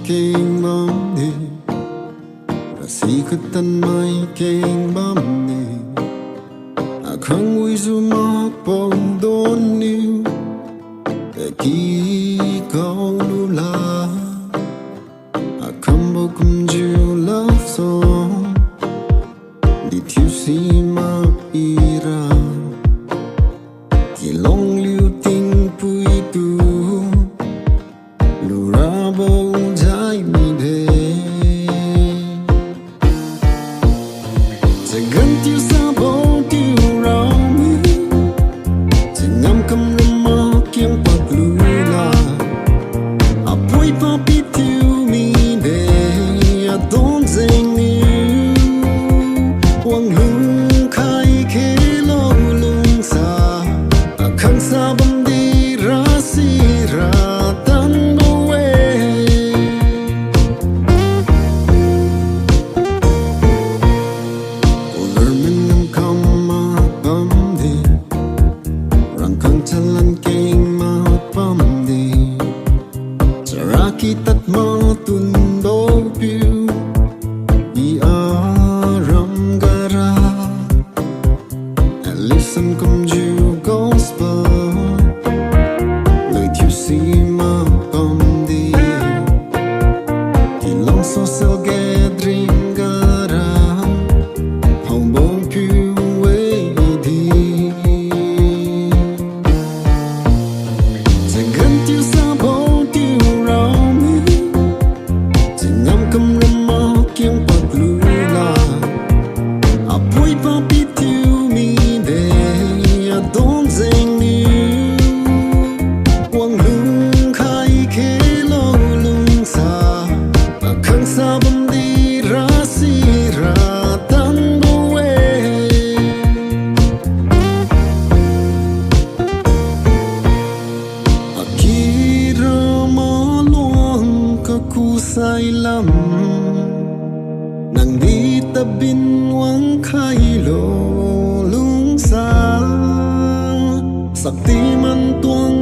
kinh bom đi và si cứ tân mai kinh bom đi không vui dù mà bông đôn níu để khi có lu la không bao cùng chiều love song đi thiếu si mà Aira thì long liu tình vui tu lu ra bao trái mi đề sẽ gần tiêu xa bao tiêu rau mi sẽ ngắm cầm râm mơ kiếm bạc lu la vui pa pi tiêu mi đề don't ding ni quang lung khai khế lo lung xa khang xa bầm đi ra si ra tan bo we over min nam kam ma bam đi rang khang chalan king ma bam đi chara ki tat ma tun do piu i aram gara and listen come you gospel lời thiếu si ma bam đi thì long social gathering gara hồng bông piu way đi sẽ gần tiêu xa bao tiêu rau mi sẽ ngắm cầm râm mơ kiếm bạc lu la vui pa pi tiêu mi đề don't ding ni quang lung khai khế lo lung xa khang xa bầm đi ra si ra tan bo we akira ma luang ka ku sai lam nang di tabin wang khai lo lung xa sakti man tuang